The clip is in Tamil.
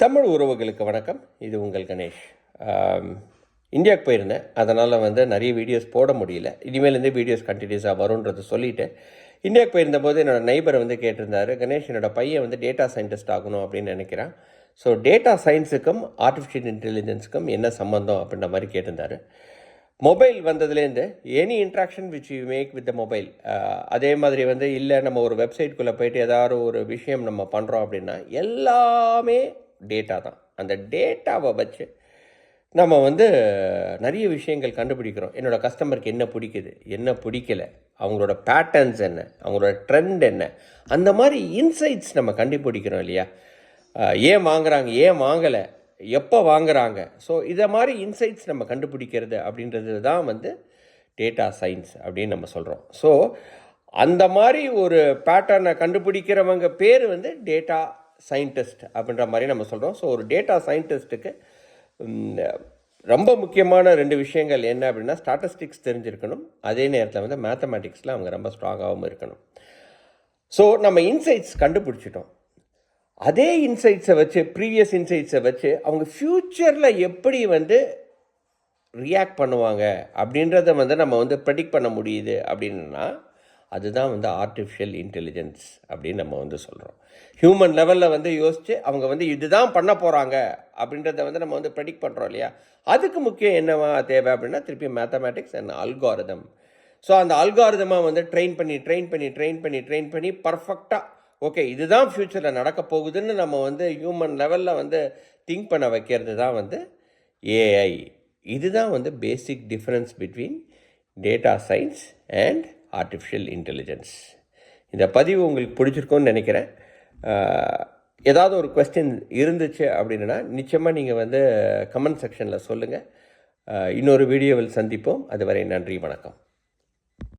தமிழ் உறவுகளுக்கு வணக்கம். இது உங்கள் கணேஷ். இந்தியாவுக்கு போயிருந்தேன். அதனால் நிறைய வீடியோஸ் போட முடியல. இனிமேலேருந்து வீடியோஸ் கண்டினியூஸாக வரும்ன்றது சொல்லிவிட்டு இந்தியாவுக்கு போயிருந்தபோது என்னோடய நைபர் கேட்டிருந்தார், கணேஷ் என்னோடய பையன் டேட்டா சயின்டிஸ்ட் ஆகணும் அப்படின்னு நினைக்கிறான். ஸோ டேட்டா சயின்ஸுக்கும் ஆர்டிஃபிஷியல் இன்டெலிஜென்ஸுக்கும் என்ன சம்மந்தம் அப்படின்ற மாதிரி கேட்டிருந்தார். மொபைல் வந்ததுலேருந்து any interaction which you make with the mobile, அதே மாதிரி இல்லை நம்ம ஒரு வெப்சைட்குள்ளே போய்ட்டு ஏதாவது ஒரு விஷயம் நம்ம பண்ணுறோம் அப்படின்னா எல்லாமே டேட்டா தான். அந்த டேட்டாவை வச்சு நம்ம நிறைய விஷயங்கள் கண்டுபிடிக்கிறோம். என்னோடய கஸ்டமருக்கு என்ன பிடிக்குது, என்ன பிடிக்கலை, அவங்களோட பேட்டர்ன்ஸ் என்ன, அவங்களோட ட்ரெண்ட் என்ன, அந்த மாதிரி இன்சைட்ஸ் நம்ம கண்டுபிடிக்கிறோம் இல்லையா. ஏன் வாங்குகிறாங்க, ஏன் வாங்கலை, எப்போ வாங்குகிறாங்க. ஸோ இதை மாதிரி இன்சைட்ஸ் நம்ம கண்டுபிடிக்கிறது அப்படின்றது தான் டேட்டா சயின்ஸ் அப்படின்னு நம்ம சொல்கிறோம். ஸோ அந்த மாதிரி ஒரு பேட்டர்னை கண்டுபிடிக்கிறவங்க பேர் டேட்டா சயின்டிஸ்ட் அப்படின்ற மாதிரி நம்ம சொல்கிறோம். ஸோ ஒரு டேட்டா சயின்டிஸ்ட்டுக்கு ரொம்ப முக்கியமான 2 விஷயங்கள் என்ன அப்படின்னா, ஸ்டாட்டிஸ்டிக்ஸ் தெரிஞ்சிருக்கணும், அதே நேரத்தில் மேத்தமேட்டிக்ஸில் அவங்க ரொம்ப ஸ்ட்ராங்காகவும் இருக்கணும். ஸோ நம்ம இன்சைட்ஸ் கண்டுபிடிச்சிட்டோம். அதே இன்சைட்ஸை வச்சு, ப்ரீவியஸ் இன்சைட்ஸை வச்சு அவங்க ஃப்யூச்சரில் எப்படி ரியாக்ட் பண்ணுவாங்க அப்படின்றத நம்ம ப்ரெடிக்ட் பண்ண முடியுது அப்படின்னா அதுதான் ஆர்டிஃபிஷியல் இன்டெலிஜென்ஸ் அப்படின்னு நம்ம சொல்கிறோம். ஹியூமன் லெவலில் யோசித்து அவங்க இதுதான் பண்ண போகிறாங்க அப்படின்றத நம்ம ப்ரெடிக்ட் பண்ணுறோம் இல்லையா. அதுக்கு முக்கியம் என்னவா தேவை அப்படின்னா திருப்பி மேத்தமேட்டிக்ஸ் அண்ட் அல்காரிதம். ஸோ அந்த அல்காரிதமாக ட்ரெயின் பண்ணி பர்ஃபெக்டாக ஓகே இதுதான் ஃப்யூச்சரில் நடக்க போகுதுன்னு நம்ம ஹியூமன் லெவலில் திங்க் பண்ண வைக்கிறது தான் ஏஐ. இதுதான் பேசிக் difference between data science and artificial intelligence. இந்த பதிவு உங்களுக்கு பிடிச்சிருக்கும்னு நினைக்கிறேன். ஏதாவது ஒரு கொஸ்டின் இருந்துச்சு அப்படின்னா நிச்சயமாக நீங்கள் கமெண்ட் செக்ஷனில் சொல்லுங்கள். இன்னொரு வீடியோவில் சந்திப்போம். அதுவரை நன்றி, வணக்கம்.